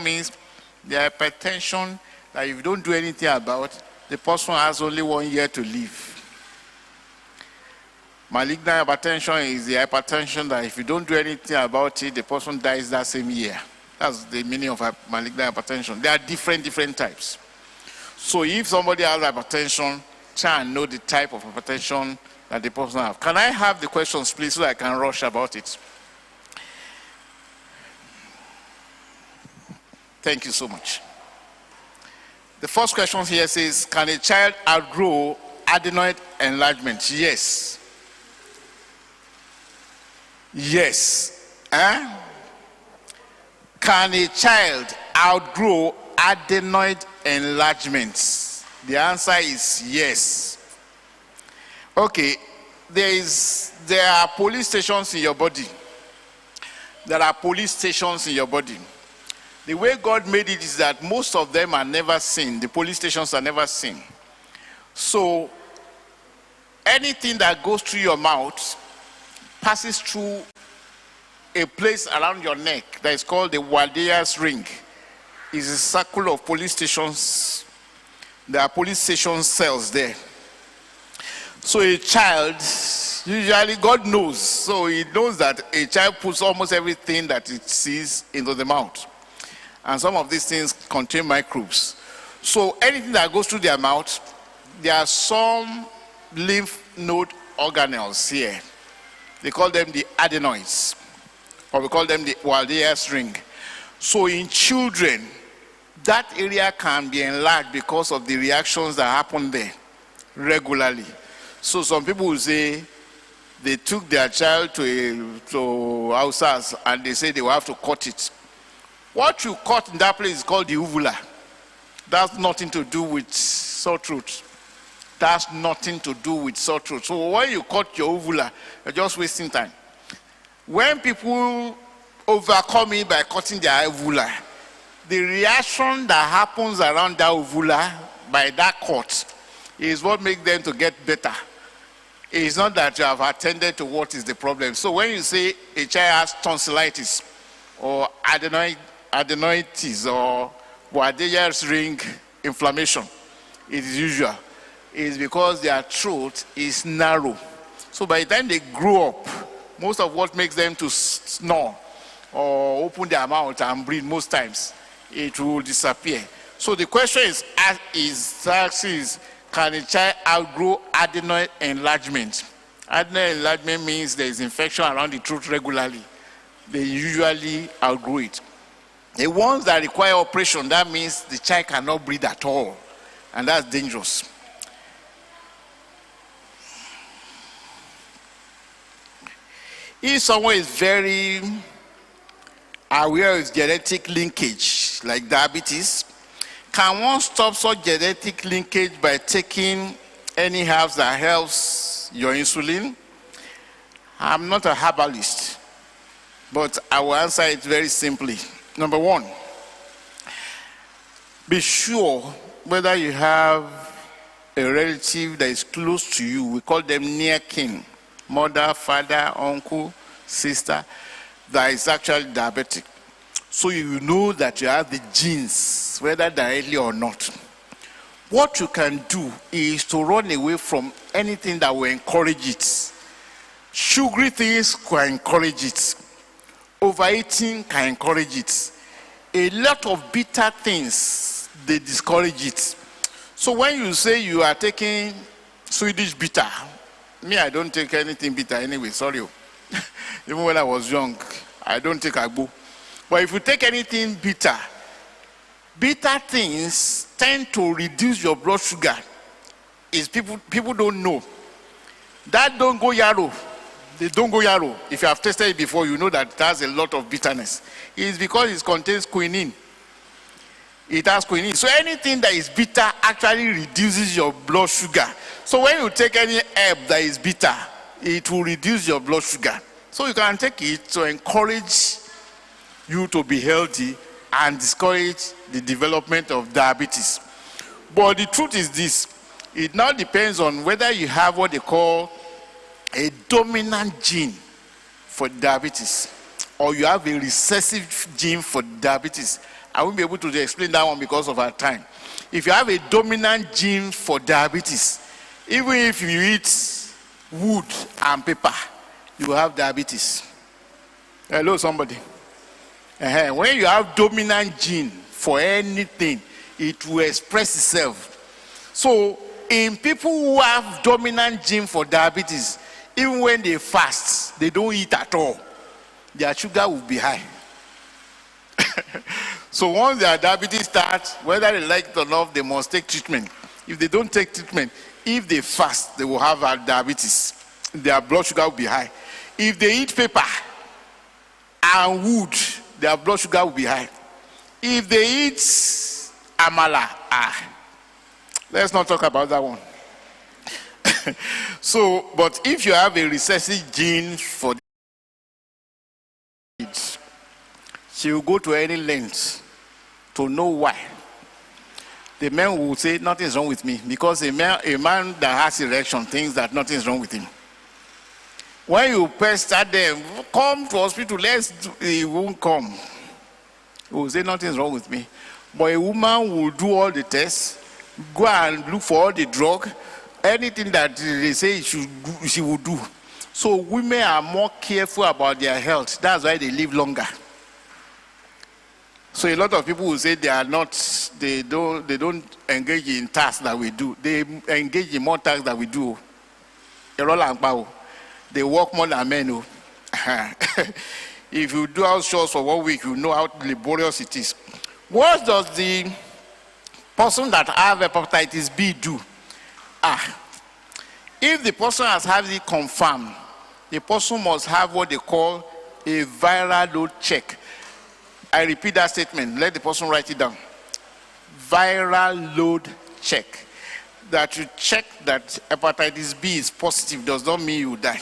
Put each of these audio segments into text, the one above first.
means the hypertension that if you don't do anything about, the person has only 1 year to live. Malignant hypertension is the hypertension that if you don't do anything about it, the person dies that same year. That's the meaning of malignant hypertension. There are different types. So if somebody has hypertension, try and know the type of hypertension that the person has. Can I have the questions, please, so I can rush about it? Thank you so much. The first question here says, can a child outgrow adenoid enlargement? Yes. Yes. Can a child outgrow adenoid enlargements? The answer is yes. Okay, there are police stations in your body. There are police stations in your body. The way God made it is that most of them are never seen. The police stations are never seen. So anything that goes through your mouth passes through a place around your neck that is called the Waldeer's ring. It's a circle of police stations. There are police station cells there. So a child, usually God knows. So he knows that a child puts almost everything that it sees into the mouth. And some of these things contain microbes. So anything that goes through their mouth, there are some lymph node organelles here. They call them the adenoids, or we call them the Waldeer's ring. So in children, that area can be enlarged because of the reactions that happen there regularly. So some people will say they took their child to houses and they say they will have to cut it. What you cut in that place is called the uvula. That's nothing to do with sore throat. That's nothing to do with sore throat. So when you cut your uvula, you're just wasting time. When people overcome it by cutting their uvula, the reaction that happens around that uvula by that cut is what makes them to get better. It's not that you have attended to what is the problem. So when you say a child has tonsillitis or adenoitis or Waldeer's ring inflammation, it is usual. It is because their throat is narrow. So by the time they grow up, most of what makes them to snore or open their mouth and breathe most times, it will disappear. So the question is can a child outgrow adenoid enlargement? Adenoid enlargement means there is infection around the throat regularly. They usually outgrow it. The ones that require operation, that means the child cannot breathe at all, and that's dangerous. If someone is very aware of genetic linkage, like diabetes, can one stop such genetic linkage by taking any herbs that helps your insulin? I'm not a herbalist, but I will answer it very simply. Number one, be sure whether you have a relative that is close to you. We call them near kin, mother, father, uncle, sister, that is actually diabetic. So you know that you have the genes, whether directly or not. What you can do is to run away from anything that will encourage it. Sugary things can encourage it. Overeating can encourage it. A lot of bitter things, they discourage it. So when you say you are taking Swedish bitter, me, I don't take anything bitter anyway, sorry. Even when I was young, I don't take agbo. But if you take anything bitter, bitter things tend to reduce your blood sugar. Is people don't know. That don't go yarrow. They don't go yarrow. If you have tasted it before, you know that it has a lot of bitterness. It's because it contains quinine. It has quinine. So anything that is bitter actually reduces your blood sugar. So when you take any herb that is bitter, it will reduce your blood sugar. So you can take it to encourage you to be healthy and discourage the development of diabetes. But the truth is this, it now depends on whether you have what they call a dominant gene for diabetes or you have a recessive gene for diabetes. I won't be able to explain that one because of our time. If you have a dominant gene for diabetes, even if you eat wood and paper, you will have diabetes. Hello, somebody. When you have dominant gene for anything, it will express itself. So, in people who have dominant gene for diabetes, even when they fast, they don't eat at all. Their sugar will be high. So once their diabetes starts, whether they like it or not, they must take treatment. If they don't take treatment, if they fast, they will have diabetes. Their blood sugar will be high. If they eat paper and wood, their blood sugar will be high. If they eat amala, let's not talk about that one. So, but if you have a recessive gene for it, she will go to any length to know why. The man will say nothing is wrong with me, because a man that has erection thinks that nothing is wrong with him. When you pester them, come to hospital, he won't come. He will say nothing is wrong with me. But a woman will do all the tests, go and look for all the drug, anything that they say she will do. So women are more careful about their health. That's why they live longer. So a lot of people will say they don't engage in tasks that we do. They engage in more tasks that we do. They work more than men. If you do house chores for 1 week, you know how laborious it is. What does the person that have hepatitis B do? If the person has had it confirmed, the person must have what they call a viral load check. I repeat that statement. Let the person write it down. Viral load check. That you check that hepatitis B is positive does not mean you die.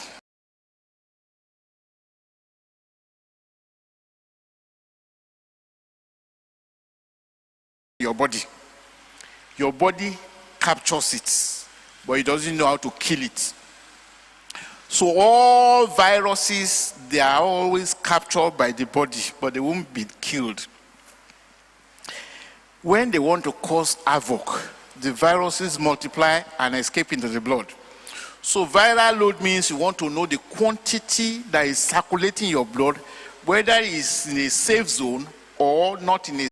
Your body captures it, but it doesn't know how to kill it. So all viruses, they are always captured by the body, but they won't be killed. When they want to cause havoc, the viruses multiply and escape into the blood. So viral load means you want to know the quantity that is circulating in your blood, whether it's in a safe zone or not in a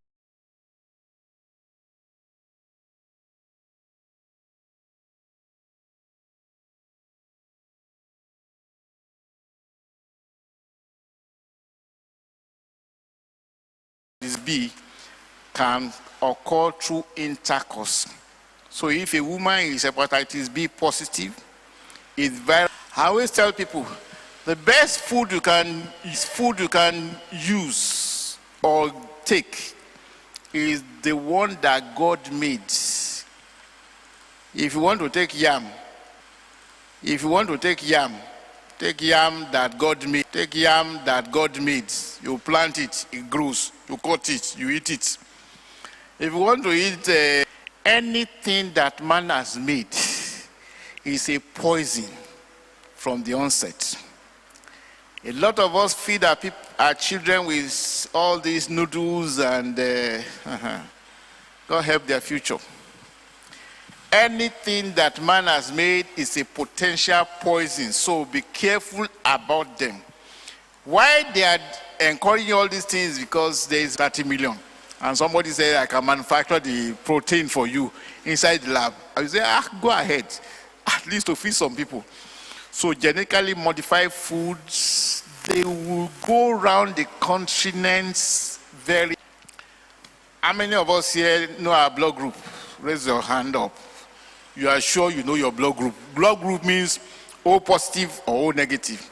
B can occur through intercourse. So if a woman is hepatitis B positive, it's viral. I always tell people, the best food you can use or take is the one that God made. If you want to take yam, take yam that God made. Take yam that God made. You plant it, it grows. You cut it, you eat it. If you want to eat anything that man has made, is a poison from the onset. A lot of us feed our children with all these noodles and God help their future. Anything that man has made is a potential poison, so be careful about them. Why they are encouraging all these things? Because there is 30 million. And somebody said, I can manufacture the protein for you inside the lab. I say, go ahead, at least to feed some people. So genetically modified foods, they will go around the continents very. How many of us here know our blood group? Raise your hand up. You are sure you know your blood group. Blood group means O positive or O negative.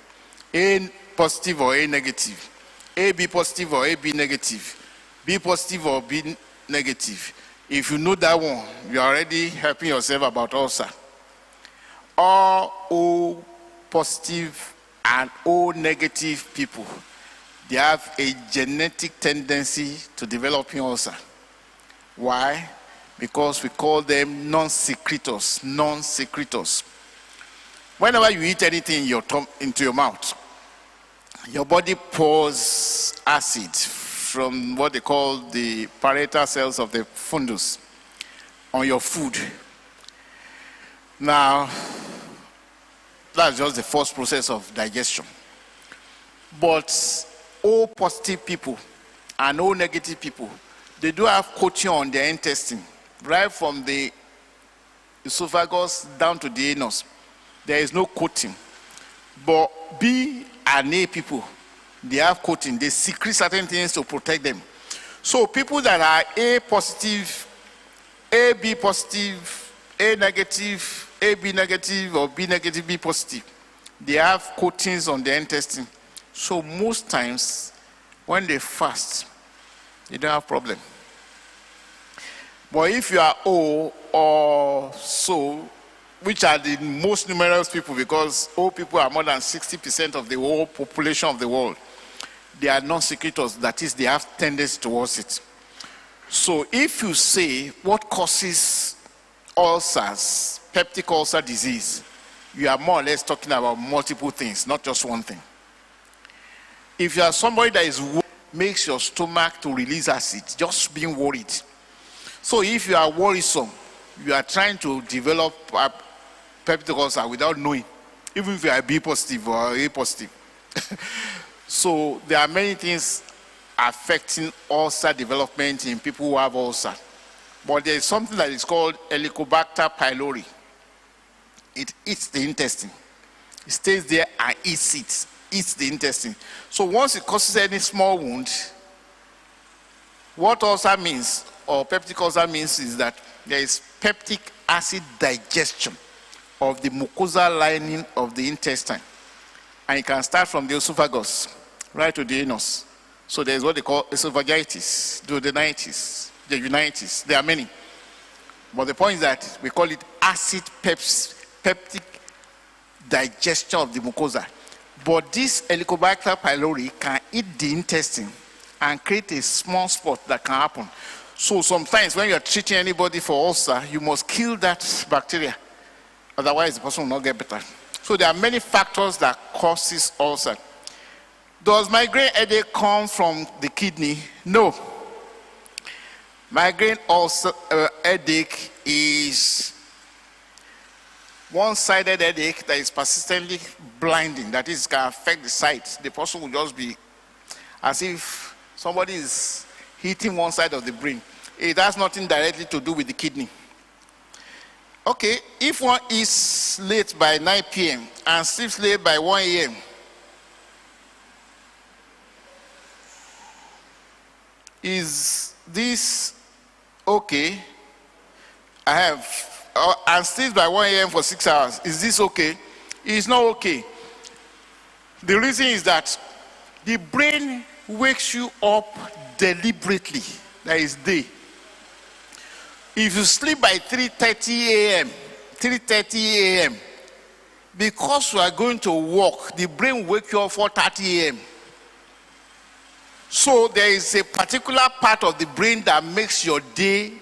A positive or A negative. AB positive or AB negative. B positive or B negative. If you know that one, you are already helping yourself about ulcer. All O positive and O negative people, they have a genetic tendency to developing ulcer. Why? Because we call them non-secretors. Non-secretors. Whenever you eat anything into your mouth, your body pours acid from what they call the parietal cells of the fundus on your food. Now, that's just the first process of digestion. But O positive people and O negative people, they do have coating on their intestine, right from the esophagus down to the anus. There is no coating. But B and A people, they have coating. They secrete certain things to protect them. So people that are A positive, AB positive, A negative, AB negative, or B negative, B positive, they have coatings on their intestine. So most times, when they fast, they don't have problem. But if you are O or so, which are the most numerous people, because O people are more than 60% of the whole population of the world, they are non-secretors, that is, they have tendency towards it. So if you say what causes ulcers, peptic ulcer disease, you are more or less talking about multiple things, not just one thing. If you are somebody that is makes your stomach to release acid, just being worried. So if you are worrisome, you are trying to develop a peptic ulcer without knowing, even if you are B positive or A positive. So there are many things affecting ulcer development in people who have ulcer. But there is something that is called Helicobacter pylori. It eats the intestine. It stays there and eats the intestine. So once it causes any small wound, what ulcer means, or peptic ulcer means, is that there is peptic acid digestion of the mucosal lining of the intestine. And it can start from the esophagus right to the anus. So there's what they call esophagitis, duodenitis, jejunitis. There are many. But the point is that we call it acid peptic digestion of the mucosa. But this Helicobacter pylori can eat the intestine and create a small spot that can happen. So sometimes when you're treating anybody for ulcer, you must kill that bacteria. Otherwise, the person will not get better. So there are many factors that causes ulcer. Does migraine headache come from the kidney? No. Migraine ulcer headache is one-sided headache that is persistently blinding. That is, can affect the sight. The person will just be as if somebody is hitting one side of the brain. It has nothing directly to do with the kidney. Okay, if one is late by 9 p.m. and sleeps late by 1 a.m., is this okay? I have, and sleeps by 1 a.m. for 6 hours. Is this okay? It's not okay. The reason is that the brain wakes you up deliberately. That is day. If you sleep by 3:30 a.m., 3:30 a.m., because you are going to work, the brain will wake you up 4:30 a.m. So there is a particular part of the brain that makes your day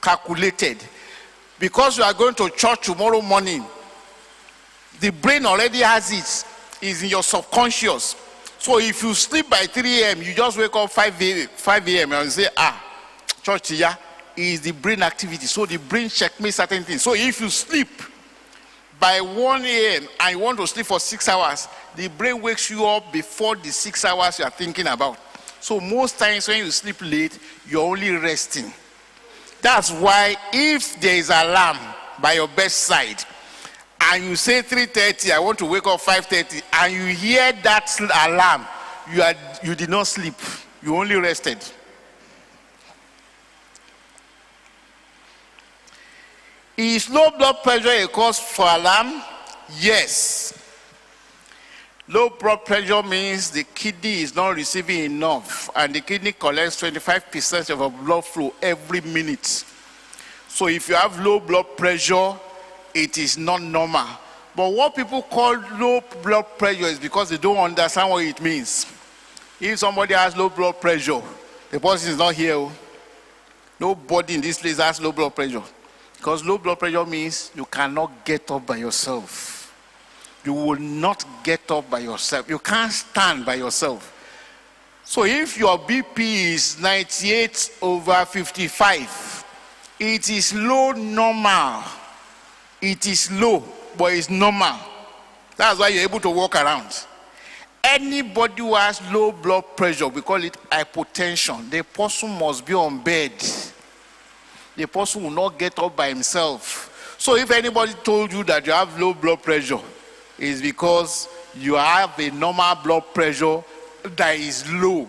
calculated. Because you are going to church tomorrow morning, the brain already has it. It's in your subconscious. So if you sleep by 3 a.m., you just wake up 5 a.m. and you say, church here is the brain activity. So the brain checkmates certain things. So if you sleep by 1 a.m. and you want to sleep for 6 hours, the brain wakes you up before the 6 hours you are thinking about. So most times when you sleep late, you're only resting. That's why if there is alarm by your bedside, and you say 3:30, I want to wake up 5:30, and you hear that alarm, you did not sleep. You only rested. Is low blood pressure a cause for alarm? Yes. Low blood pressure means the kidney is not receiving enough, and the kidney collects 25% of our blood flow every minute. So if you have low blood pressure, it is not normal. But what people call low blood pressure is because they don't understand what it means. If somebody has low blood pressure, the person is not here. Nobody in this place has low blood pressure. Because low blood pressure means you cannot get up by yourself. You will not get up by yourself. You can't stand by yourself. So if your BP is 98/55, it is low normal. It is low, but it's normal. That's why you're able to walk around. Anybody who has low blood pressure, we call it hypotension. The person must be on bed. The person will not get up by himself. So if anybody told you that you have low blood pressure, it's because you have a normal blood pressure that is low.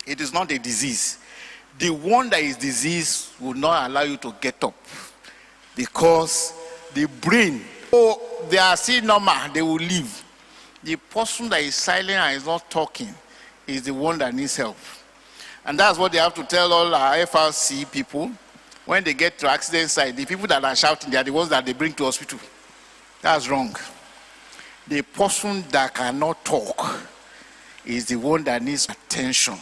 It is not a disease. The one that is disease will not allow you to get up, because the brain, they are still normal, they will live. The person that is silent and is not talking is the one that needs help. And that's what they have to tell all our FRC people when they get to accident site. The people that are shouting, they are the ones that they bring to hospital. That's wrong. The person that cannot talk is the one that needs attention.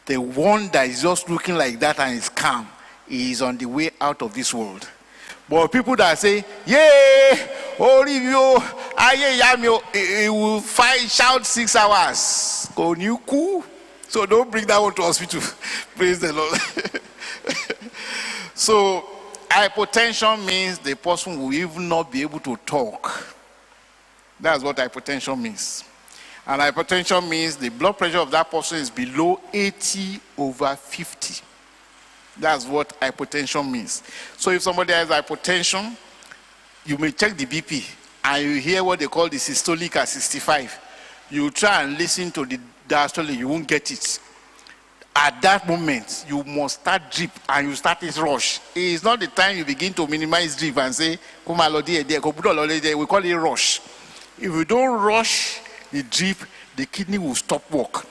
The one that is just looking like that and is calm is on the way out of this world. But people that say, yeah, you, he will shout 6 hours. Go new cool. So don't bring that one to hospital. Praise the Lord. So hypotension means the person will even not be able to talk. That's what hypotension means. And hypertension means the blood pressure of that person is below 80/50. That's what hypotension means. So if somebody has hypotension, you may check the BP and you hear what they call the systolic at 65. You try and listen to the diastolic, you won't get it. At that moment, you must start drip and you start this rush. It's not the time you begin to minimize drip and say, we call it rush. If you don't rush the drip, the kidney will stop work.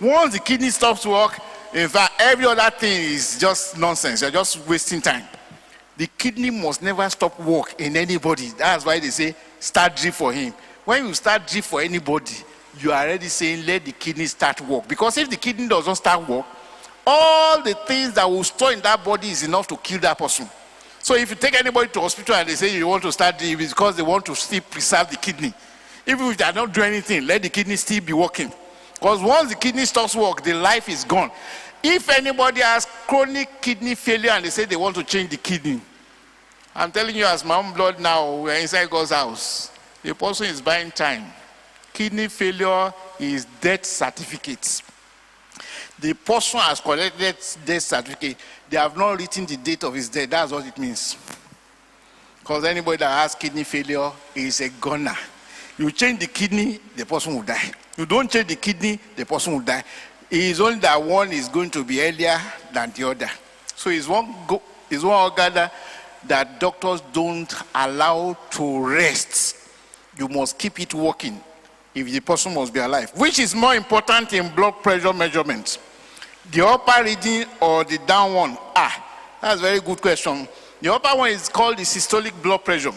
Once the kidney stops work, in fact, every other thing is just nonsense. You're just wasting time. The kidney must never stop work in anybody. That's why they say, start drip for him. When you start drip for anybody, you are already saying, let the kidney start work. Because if the kidney doesn't start work, all the things that will store in that body is enough to kill that person. So if you take anybody to hospital and they say you want to start drip, it's because they want to still preserve the kidney. Even if they are not doing anything, let the kidney still be working. Because once the kidney stops work, the life is gone. If anybody has chronic kidney failure and they say they want to change the kidney, I'm telling you, as my own blood now, we're inside God's house. The person is buying time. Kidney failure is death certificate. The person has collected death certificate. They have not written the date of his death. That's what it means. Because anybody that has kidney failure is a goner. You change the kidney, the person will die. You don't change the kidney, the person will die. It is only that one is going to be earlier than the other. So it's one organ that doctors don't allow to rest. You must keep it working if the person must be alive. Which is more important in blood pressure measurement? The upper reading or the down one? That's a very good question. The upper one is called the systolic blood pressure.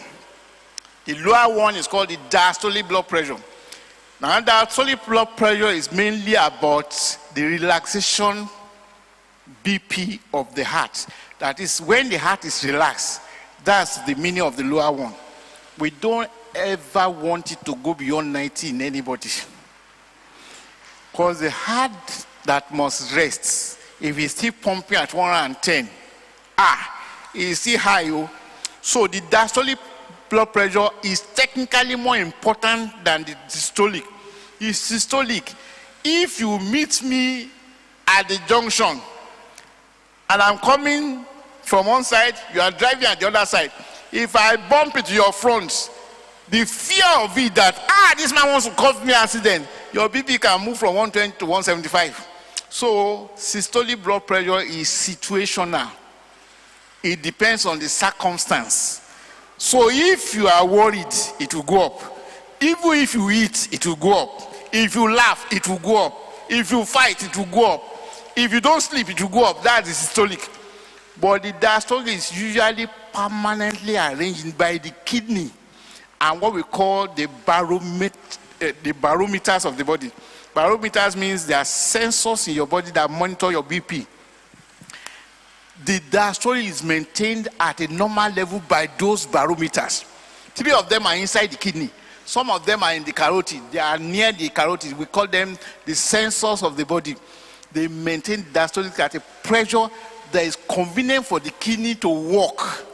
The lower one is called the diastolic blood pressure. Now, diastolic blood pressure is mainly about the relaxation BP of the heart. That is, when the heart is relaxed, that's the meaning of the lower one. We don't ever want it to go beyond 90 in anybody. Because the heart that must rest, if it's still pumping at 110, it's still high. So the diastolic blood pressure is technically more important than the systolic. It's systolic. If you meet me at the junction and I'm coming from one side, you are driving at the other side. If I bump into your front, the fear of it that, this man wants to cause me an accident, your BP can move from 120 to 175. So systolic blood pressure is situational. It depends on the circumstance. So if you are worried, it will go up. Even if you eat, it will go up. If you laugh, it will go up. If you fight, it will go up. If you don't sleep, it will go up. That is systolic. But the diastolic is usually permanently arranged by the kidney and what we call the barometers of the body. Barometers means there are sensors in your body that monitor your BP. The diastolic is maintained at a normal level by those barometers. 3 of them are inside the kidney. Some of them are in the carotid. They are near the carotid. We call them the sensors of the body. They maintain diastolic at a pressure that is convenient for the kidney to work.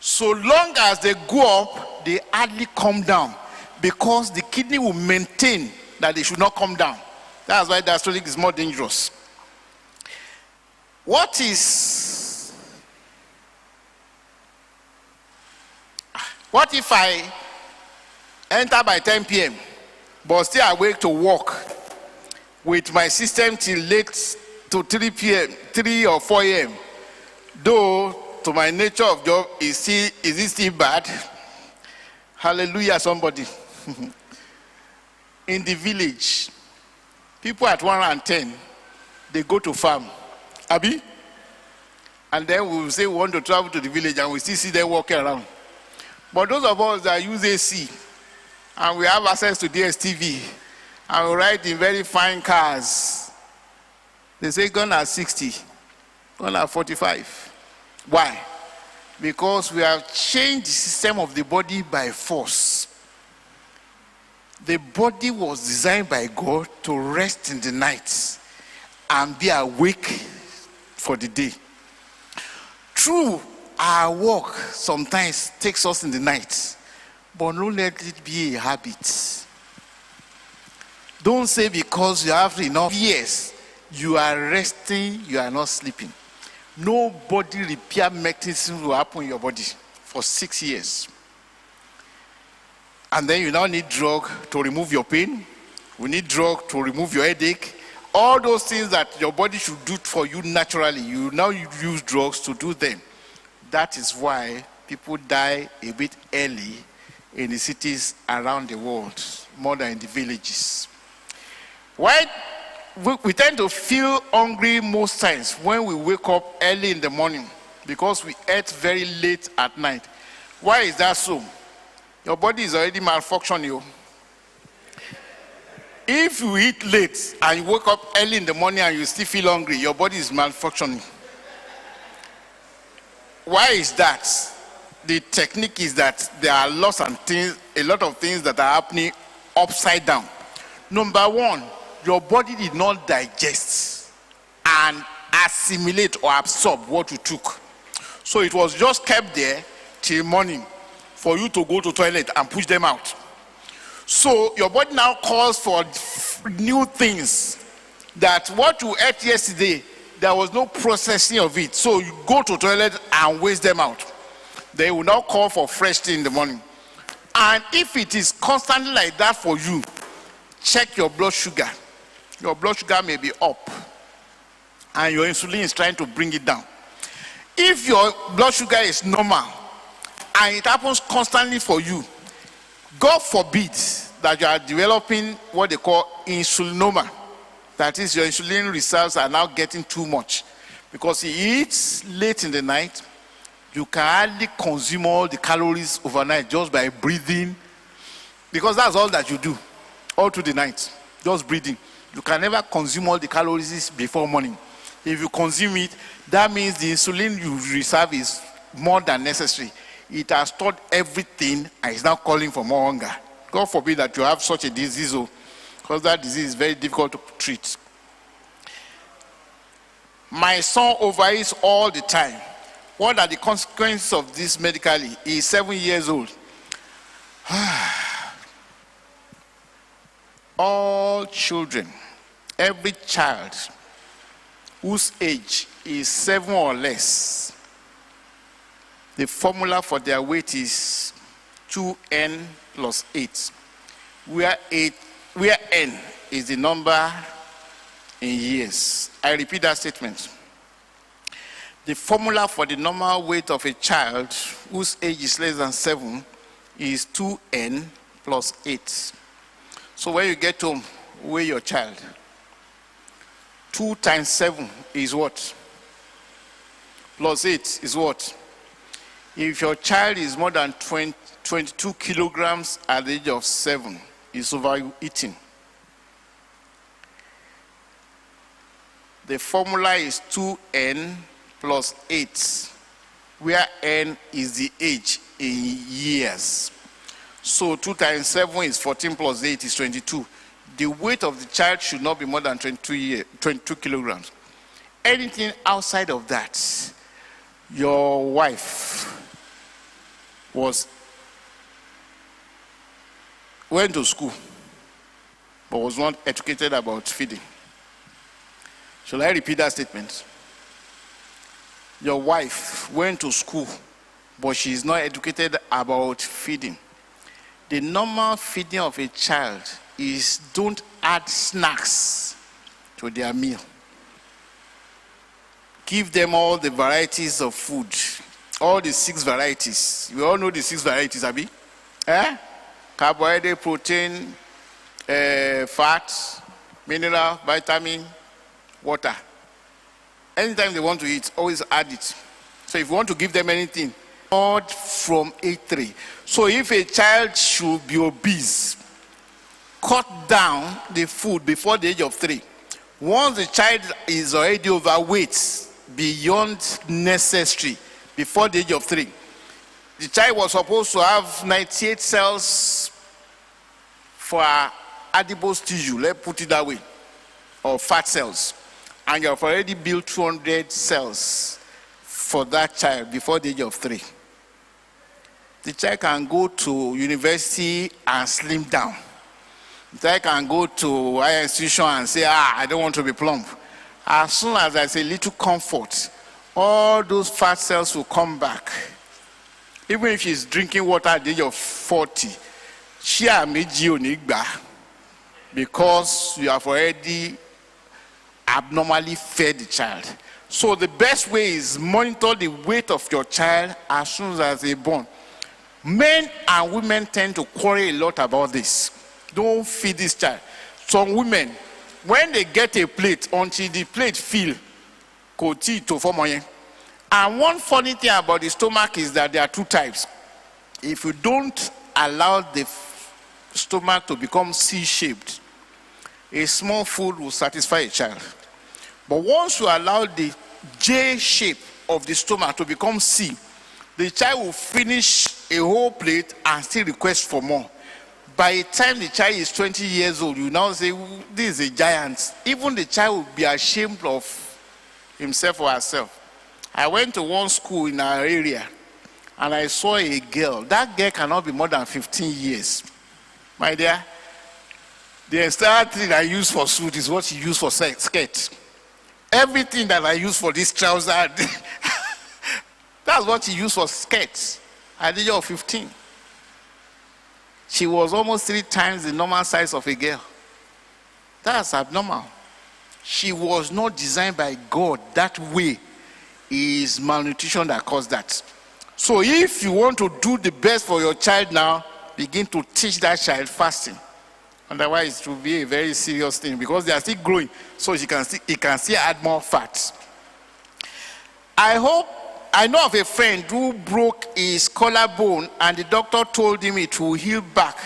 So long as they go up, they hardly come down, because the kidney will maintain that they should not come down. That's why diastolic is more dangerous. What if I enter by 10 p.m. but still awake to work with my system till late to 3 p.m., 3 or 4 a.m.? Though to my nature of job, is it still bad? Hallelujah, somebody. In the village, people at 110, they go to farm. Abi? And then we will say we want to travel to the village and we still see them walking around. But those of us that use AC and we have access to DSTV and we ride in very fine cars, they say gone at 60, gone at 45. Why? Because we have changed the system of the body by force. The body was designed by God to rest in the night and be awake for the day. True, our work sometimes takes us in the night, but don't let it be a habit. Don't say because you have enough years, you are resting, you are not sleeping. No body repair mechanism will happen in your body for 6 years. And then you now need drug to remove your pain. We need drug to remove your headache. All those things that your body should do for you naturally, you now use drugs to do them. That is why people die a bit early in the cities around the world, more than in the villages. Why? We tend to feel hungry most times when we wake up early in the morning, because we ate very late at night. Why is that so? Your body is already malfunctioning. If you eat late and you wake up early in the morning and you still feel hungry, your body is malfunctioning. Why is that? The technique is that there are a lot of things that are happening upside down. Number one, your body did not digest and assimilate or absorb what you took. So it was just kept there till morning for you to go to toilet and push them out. So your body now calls for new things, that what you ate yesterday, there was no processing of it. So you go to toilet and waste them out. They will now call for fresh thing in the morning. And if it is constantly like that for you, check your blood sugar. Your blood sugar may be up and your insulin is trying to bring it down. If your blood sugar is normal and it happens constantly for you, God forbid that you are developing what they call insulinoma. That is, your insulin reserves are now getting too much. Because he eats late in the night, you can hardly consume all the calories overnight just by breathing. Because that's all that you do, all through the night, just breathing. You can never consume all the calories before morning. If you consume it, that means the insulin you reserve is more than necessary. It has stored everything and is now calling for more hunger. God forbid that you have such a disease, because that disease is very difficult to treat. My son overeats all the time. What are the consequences of this medically? He is 7 years old. All children, every child whose age is 7 or less, the formula for their weight is 2n plus 8, where n is the number in years. I repeat that statement. The formula for the normal weight of a child whose age is less than 7 is 2n plus 8. So when you get home, weigh your child. 2 times 7 is what? Plus 8 is what? If your child is more than 22 kilograms at the age of 7, is overeating. The formula is 2n plus 8, where n is the age in years. So 2 times 7 is 14 plus 8 is 22. The weight of the child should not be more than 22 kilograms. Anything outside of that, your wife went to school but was not educated about feeding. Shall I repeat that statement? Your wife went to school but she is not educated about feeding. The normal feeding of a child is don't add snacks to their meal. Give them all the varieties of food, all the 6 varieties. We all know the 6 varieties, Abi? Carbohydrate, protein, fat, mineral, vitamin, water. Anytime they want to eat, always add it. So if you want to give them anything, not from A3. So if a child should be obese, cut down the food before the age of 3. Once the child is already overweight beyond necessary before the age of 3, the child was supposed to have 98 cells for adipose tissue, let's put it that way, or fat cells, and you have already built 200 cells for that child before the age of 3. The child can go to university and slim down. The child can go to higher institution and say, I don't want to be plump. As soon as there's a little comfort, all those fat cells will come back. Even if she's drinking water at the age of 40, because you have already abnormally fed the child. So the best way is monitor the weight of your child as soon as they're born. Men and women tend to quarrel a lot about this. Don't feed this child. Some women, when they get a plate, until the plate fill, and one funny thing about the stomach is that there are 2 types. If you don't allow the stomach to become C-shaped, a small food will satisfy a child. But once you allow the J shape of the stomach to become C, the child will finish a whole plate and still request for more. By the time the child is 20 years old, you now say, this is a giant. Even the child will be ashamed of himself or herself. I went to one school in our area and I saw a girl. That girl cannot be more than 15 years. My dear, the entire thing I use for suit is what you use for skirt. Everything that I use for this trouser, that's what she used for skirts at the age of 15. She was almost 3 times the normal size of a girl. That's abnormal. She was not designed by God that way. It is malnutrition that caused that. So if you want to do the best for your child now, begin to teach that child fasting. Otherwise, it will be a very serious thing because they are still growing, so he can still add more fat. I know of a friend who broke his collarbone and the doctor told him it will heal back.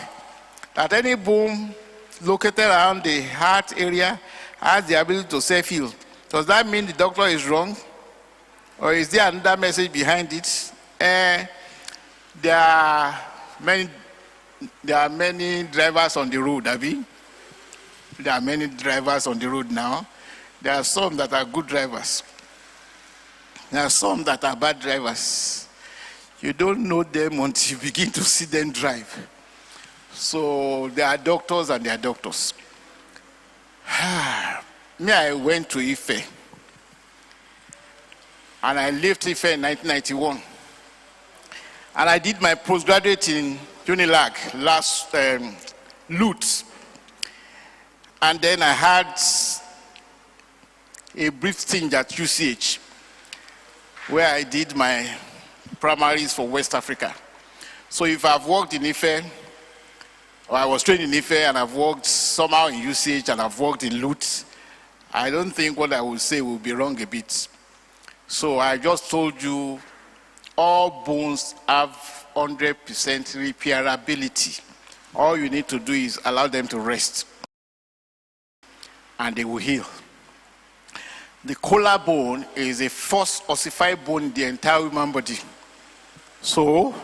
That any bone located around the heart area has the ability to self-heal. Does that mean the doctor is wrong? Or is there another message behind it? There are many drivers on the road, Abi. There are many drivers on the road now. There are some that are good drivers. There are some that are bad drivers. You don't know them until you begin to see them drive. So there are doctors and there are doctors. Me, I went to Ife. And I left Ife in 1991. And I did my postgraduate in Unilag, Lutz. And then I had a brief stint at UCH, where I did my primaries for West Africa. So if I've worked in Ife, or I was trained in Ife, and I've worked somehow in UCH, and I've worked in Lutz, I don't think what I will say will be wrong a bit. So I just told you, all bones have 100% repairability. All you need to do is allow them to rest, and they will heal. The collarbone is a first ossified bone in the entire human body. So,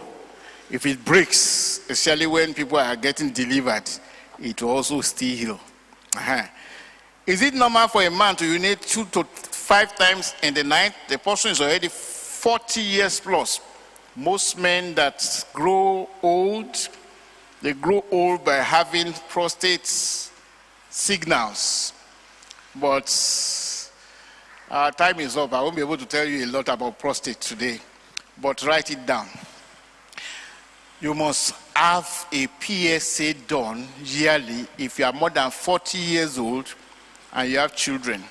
If it breaks, especially when people are getting delivered, it will also still heal. Is it normal for a man to urinate 2 to 5 times in the night? The person is already 40 years plus. Most men that grow old, they grow old by having prostate signals. But our time is up. I won't be able to tell you a lot about prostate today, but write it down. You must have a PSA done yearly if you are more than 40 years old and you have children.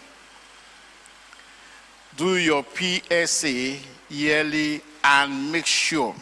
Do your PSA yearly and make sure